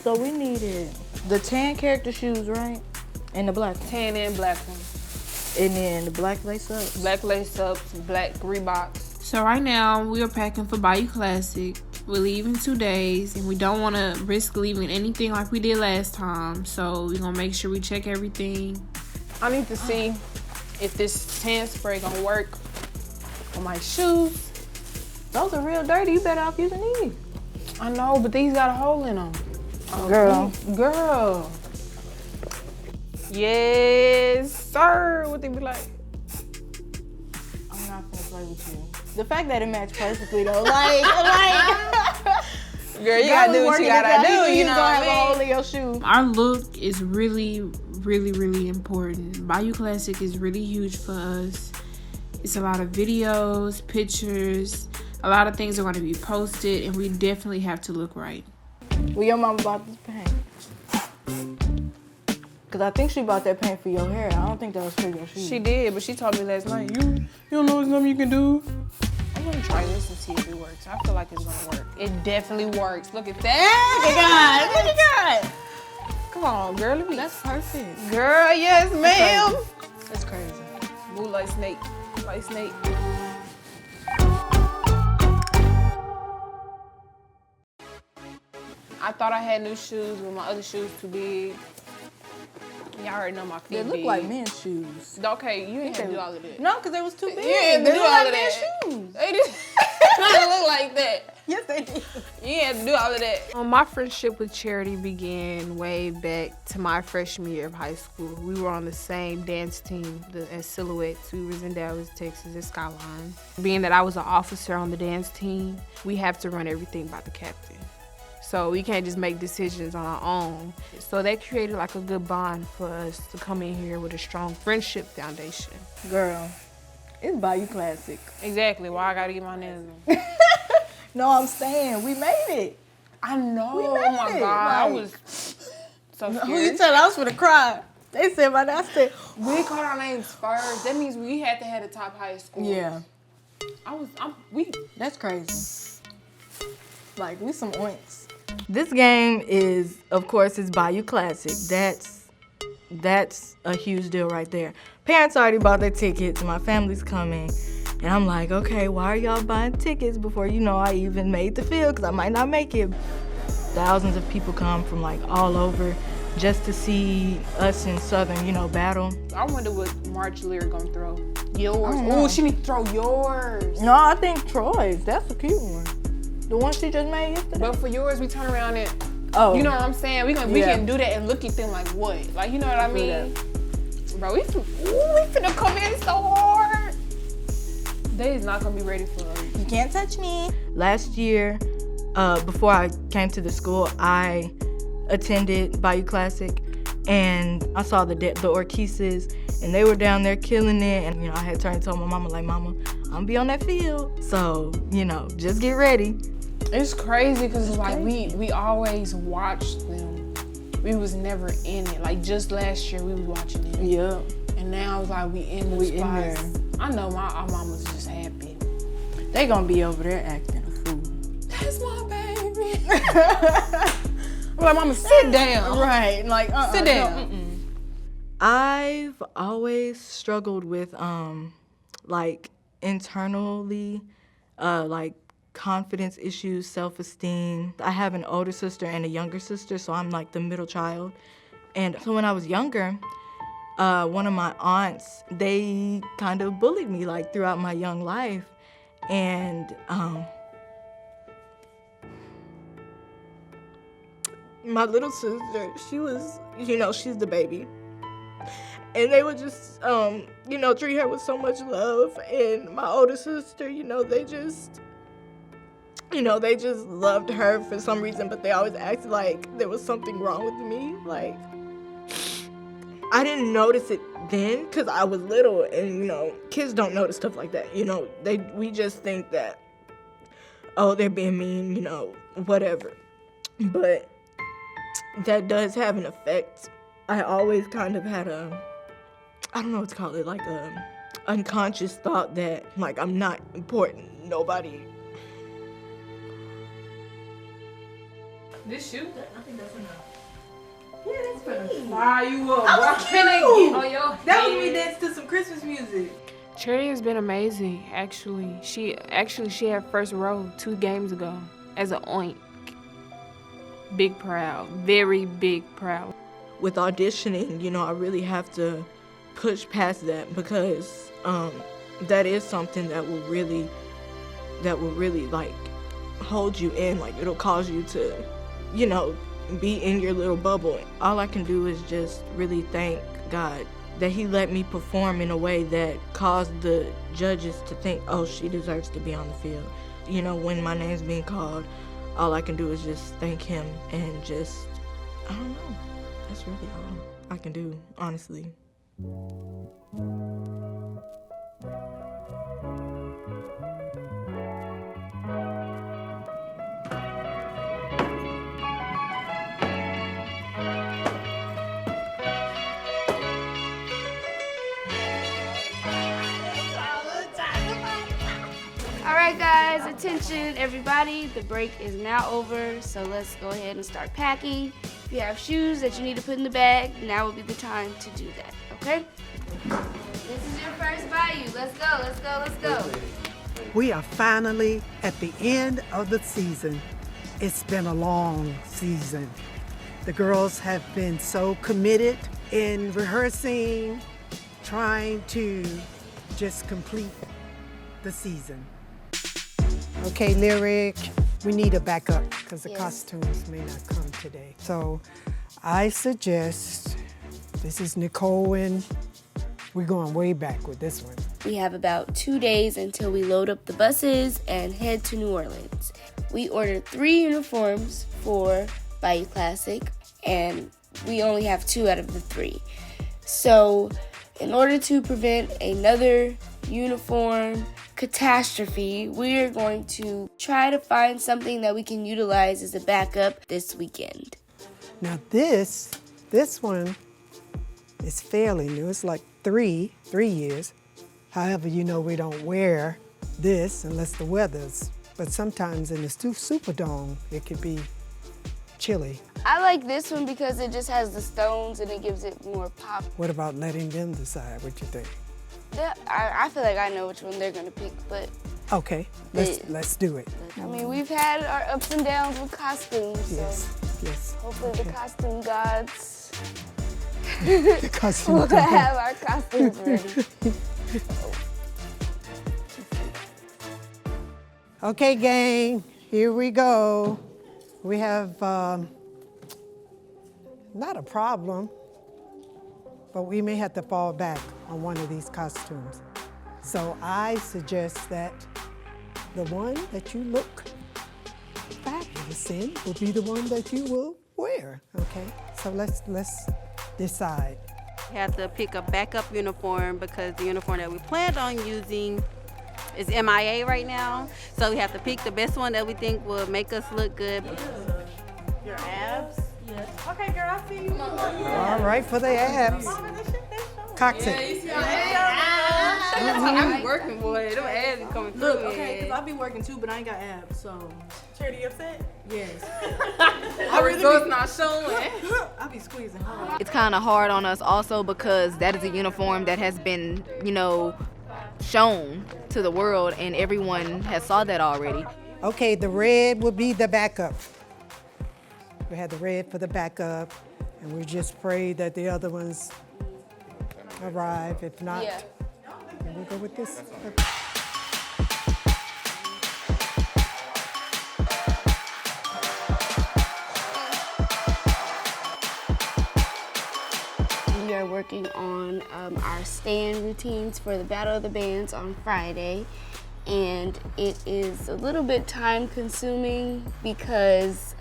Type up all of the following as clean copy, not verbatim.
So we needed the tan character shoes, right? And the black one. Tan and black one. And then the black lace-ups. Black lace-ups, black Reeboks. So right now, we are packing for Bayou Classic. We're leaving 2 days, and we don't want to risk leaving anything like we did last time. So we're going to make sure we check everything. I need to see if this tan spray gonna work on my shoes. Those are real dirty. You better off using these. I know, but these got a hole in them. Girl. Yes, sir. What they be like? I'm not gonna play with you. The fact that it matched perfectly though, like, girl, you gotta do what you gotta do. You know what I mean? Hole in your shoe. Our look is really, really, really important. Bayou Classic is really huge for us. It's a lot of videos, pictures, a lot of things are going to be posted, and we definitely have to look right. Well, your mama bought this paint. Cause I think she bought that paint for your hair. I don't think that was for your shoes. She did, but she told me last night, you don't know it's something you can do. I'm gonna try this and see if it works. I feel like it's gonna work. It definitely works. Look at that. Look at God. Come on, girl. That's perfect. Girl, yes, ma'am. That's crazy. Move like snake. Like snake. I thought I had new shoes, but my other shoes too big. Y'all already know my feet They look big. like men's shoes. Okay, you didn't have to do all of that. No, because they was too big. You didn't have to They do look all like of men's that. shoes. They didn't look like that. Yes, they did. You didn't have to do all of that. My friendship with Charity began way back to my freshman year of high school. We were on the same dance team as Silhouettes. We was in Dallas, Texas at Skyline. Being that I was an officer on the dance team, we have to run everything by the captain. So we can't just make decisions on our own. So that created like a good bond for us to come in here with a strong friendship foundation. Girl, it's Bayou Classic. Exactly, why I gotta get my nails in. No, I'm saying, we made it. I know, We oh made my it. God, I Like, was so who scared. you tell? I was gonna cry. They said my dad said, We called our names first. That means we had to have the top high school. yeah, We. that's crazy. Like, we some oinks. This game is, of course, it's Bayou Classic. That's a huge deal right there. Parents already bought their tickets. My family's coming. And I'm like, okay, why are y'all buying tickets before you know I even made the field? Because I might not make it. Thousands of people come from like all over just to see us in Southern, battle. I wonder what March Lear gonna throw. Yours. don't know. Oh, she need to throw yours. No, I think Troy's. That's a cute one. The one she just made yesterday. But for yours, we turn around and, Oh. you know what I'm saying? We can do that and look at them like what? Like, you know what I mean? Bro, we finna come in so hard. They is not gonna be ready for us. You can't touch me. Last year, before I came to the school, I attended Bayou Classic, and I saw the Ortises, and they were down there killing it. And I had turned and told my mama, like, Mama, I'm gonna be on that field, so just get ready. It's crazy because it's like we always watched them. We was never in it. Like just last year, we was watching it. Yeah. And now it's like we in the spots. I know our mama's just happy. They gonna be over there acting a fool. That's my baby. I'm like, Mama, sit down. Right, like sit down. No, I've always struggled with like internally, like confidence issues, self-esteem. I have an older sister and a younger sister, so I'm like the middle child. And so when I was younger, one of my aunts, they kind of bullied me like throughout my young life. And my little sister, she was, she's the baby. And they would just, treat her with so much love. And my older sister, they just loved her for some reason, but they always acted like there was something wrong with me. Like, I didn't notice it then because I was little, and, kids don't notice stuff like that. We just think that, oh, they're being mean, whatever. But that does have an effect I always kind of had I don't know what to call it, like a unconscious thought that, like, I'm not important, nobody. This shoe? I think that's enough. Yeah, that's pretty. Fire you up. Why can't I get on your head? That was me dancing to some Christmas music. Charity has been amazing, actually. She had first row 2 games ago as an oink. Big proud, very big proud. With auditioning, you know, I really have to push past that because that is something that will really like hold you in. Like, it'll cause you to, you know, be in your little bubble. All I can do is just really thank God that he let me perform in a way that caused the judges to think, oh, she deserves to be on the field. You know, when my name's being called, all I can do is just thank him and just, I don't know. That's really all I can do, honestly. Alright guys, attention everybody, the break is now over, so let's go ahead and start packing. If you have shoes that you need to put in the bag, now would be the time to do that, okay? This is your first Bayou. Let's go, let's go, let's go. We are finally at the end of the season. It's been a long season. The girls have been so committed in rehearsing, trying to just complete the season. Okay, Lyric, we need a backup because the costumes may not come today. So I suggest, this is Nicole, and we're going way back with this one. We have about 2 days until we load up the buses and head to New Orleans. We ordered 3 uniforms for Bayou Classic, and we only have 2 out of the 3. So in order to prevent another uniform catastrophe, we are going to try to find something that we can utilize as a backup this weekend. Now this one is fairly new. It's like 3 years. However, you know we don't wear this unless the weather's, but sometimes in the Superdome, it could be chilly. I like this one because it just has the stones and it gives it more pop. What about letting them decide what you think? I feel like I know which one they're gonna pick, but okay, let's do it. I mean, we've had our ups and downs with costumes, Yes. hopefully the costume gods The costume will gods. have our costumes ready. Okay, gang, here we go. We have not a problem, but we may have to fall back on one of these costumes. So I suggest that the one that you look fabulous in will be the one that you will wear, okay? So let's decide. We have to pick a backup uniform because the uniform that we planned on using is MIA right now. So we have to pick the best one that we think will make us look good. Your abs? Yes. Okay, girl, I see you. All right, for the abs. Cocktail. I be working, boy. Them abs be coming through. Look, okay, because I be working too, but I ain't got abs, so. Charity, upset? Yes. Our results not showing. I be squeezing hard. It's kind of hard on us also because that is a uniform that has been, you know, shown to the world and everyone has saw that already. Okay, the red will be the backup. We had the red for the backup, and we just pray that the other ones arrive. If not, then we'll go with this. We are working on our stand routines for the Battle of the Bands on Friday, and it is a little bit time consuming because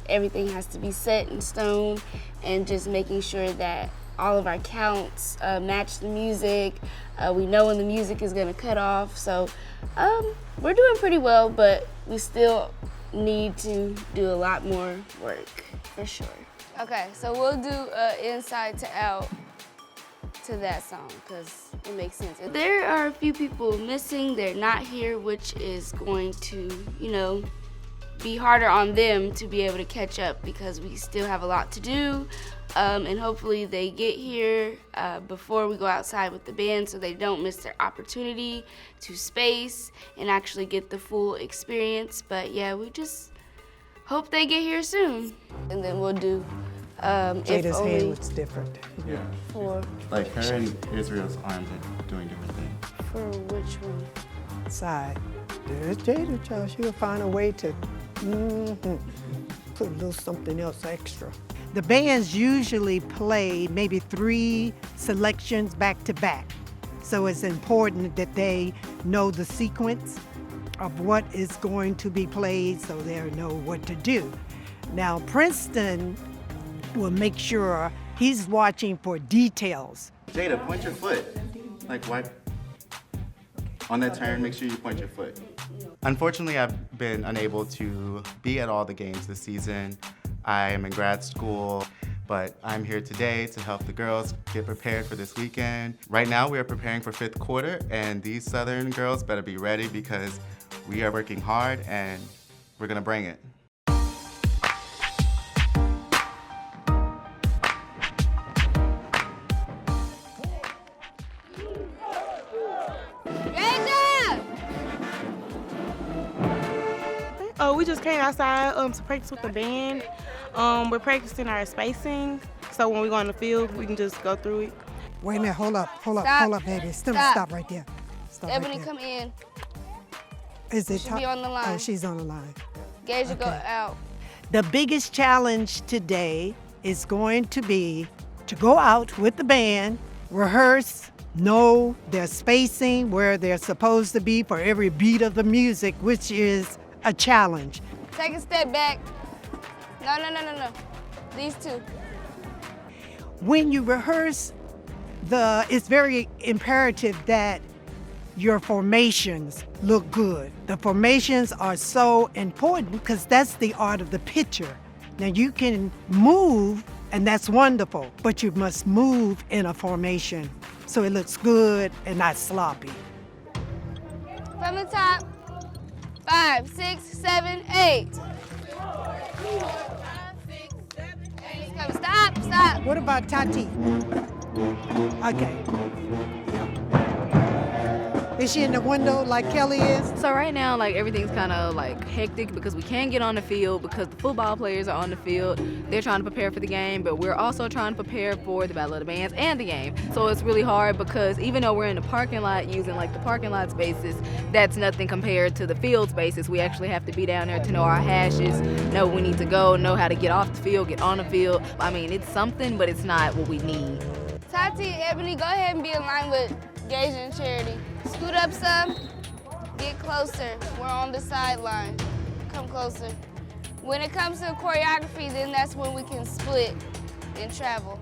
everything has to be set in stone and just making sure that all of our counts match the music. We know when the music is gonna cut off, so we're doing pretty well, but we still need to do a lot more work, for sure. Okay, so we'll do inside to out to that song because it makes sense. There are a few people missing. They're not here, which is going to, be harder on them to be able to catch up because we still have a lot to do. And hopefully they get here before we go outside with the band so they don't miss their opportunity to space and actually get the full experience. But yeah, we just hope they get here soon. And then we'll do Jada's hand looks different. Yeah. For Like her and Israel's arms are doing different things. For which one? Side. There's Jada, child. She'll find a way to put a little something else extra. The bands usually play maybe 3 selections back to back. So it's important that they know the sequence of what is going to be played so they know what to do. Now, Princeton will make sure he's watching for details. Jada, point your foot. Like wipe. On that turn, make sure you point your foot. Unfortunately, I've been unable to be at all the games this season. I am in grad school, but I'm here today to help the girls get prepared for this weekend. Right now, we are preparing for 5th quarter, and these Southern girls better be ready because we are working hard and we're gonna bring it. We just came outside to practice with the band. We're practicing our spacing, so when we go on the field, we can just go through it. Wait a minute, hold up, baby. Stop right there. Stop Ebony, right there. come in. Is it Should be on the line. Oh, she's on the line. Gage, you go out. The biggest challenge today is going to be to go out with the band, rehearse, know their spacing, where they're supposed to be for every beat of the music, which is a challenge. Take a step back. No. These two. When you rehearse, it's very imperative that your formations look good. The formations are so important because that's the art of the pitcher. Now you can move, and that's wonderful, but you must move in a formation so it looks good and not sloppy. From the top. 5, 6, 7, 8. Stop. What about Tati? Okay. Is she in the window like Kelly is? So right now, like everything's kind of like hectic because we can't get on the field because the football players are on the field. They're trying to prepare for the game, but we're also trying to prepare for the Battle of the Bands and the game. So it's really hard because even though we're in the parking lot using like the parking lot spaces, that's nothing compared to the field spaces. We actually have to be down there to know our hashes, know where we need to go, know how to get off the field, get on the field. I mean, it's something, but it's not what we need. Tati, Ebony, go ahead and be in line with Gage and Charity. Scoot up some, get closer. We're on the sideline. Come closer. When it comes to choreography, then that's when we can split and travel.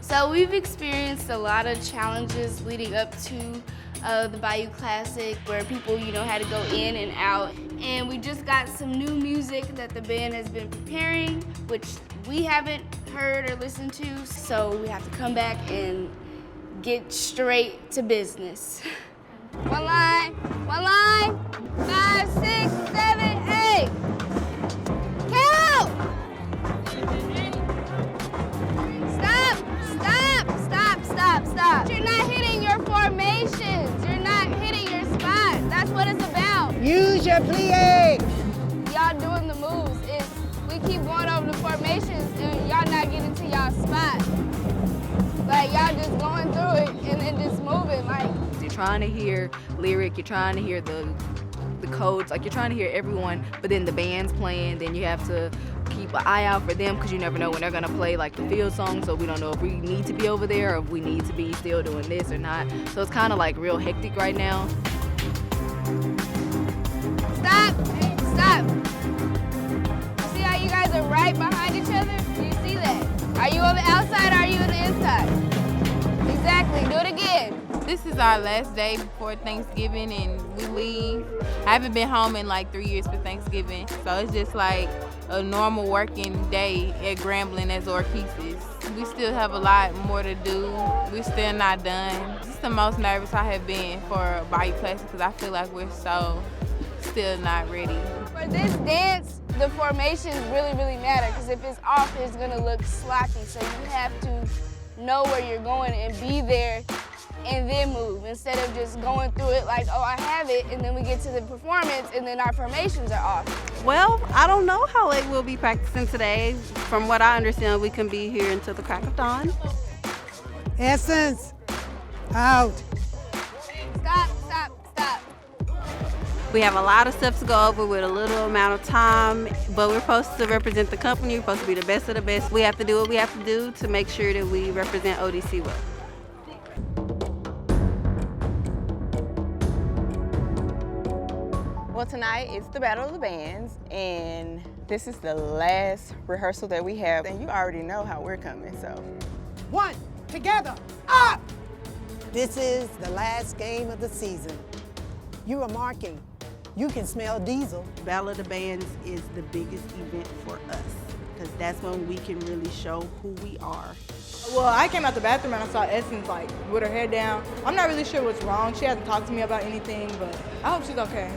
So we've experienced a lot of challenges leading up to the Bayou Classic where people, had to go in and out. And we just got some new music that the band has been preparing, which we haven't heard or listened to. So we have to come back and get straight to business. One line. 5, 6, 7, 8. Count! Stop. You're not hitting your formations. You're not hitting your spot. That's what it's about. Use your plie. Y'all doing the moves. We keep going over the formations and y'all not getting to y'all spot. Like y'all just going through it and then just moving. Like you're trying to hear lyric, you're trying to hear the codes, like you're trying to hear everyone, but then the band's playing, then you have to keep an eye out for them because you never know when they're gonna play like the field song, so we don't know if we need to be over there or if we need to be still doing this or not. So it's kind of like real hectic right now. Stop. See how you guys are right behind each other? Do you see that? Are you on the outside or are you on the inside? Exactly, do it again. This is our last day before Thanksgiving and we leave. I haven't been home in like 3 years for Thanksgiving, so it's just like a normal working day at Grambling as Orchesis. We still have a lot more to do. We're still not done. This is the most nervous I have been for Bayou Classic because I feel like we're still not ready. For this dance, the formations really matter because if it's off, it's gonna look sloppy. So you have to know where you're going and be there and then move instead of just going through it like, oh, I have it, and then we get to the performance and then our formations are off. Well, I don't know how late we'll be practicing today. From what I understand, we can be here until the crack of dawn. Essence, out. Stop. We have a lot of stuff to go over with a little amount of time, but we're supposed to represent the company. We're supposed to be the best of the best. We have to do what we have to do to make sure that we represent ODC well. Well, tonight is the Battle of the Bands, and this is the last rehearsal that we have, and you already know how we're coming, so. One, together, up! This is the last game of the season. You are marking. You can smell diesel. Battle of the Bands is the biggest event for us because that's when we can really show who we are. Well, I came out the bathroom and I saw Essence like with her head down. I'm not really sure what's wrong. She hasn't talked to me about anything, but I hope she's okay.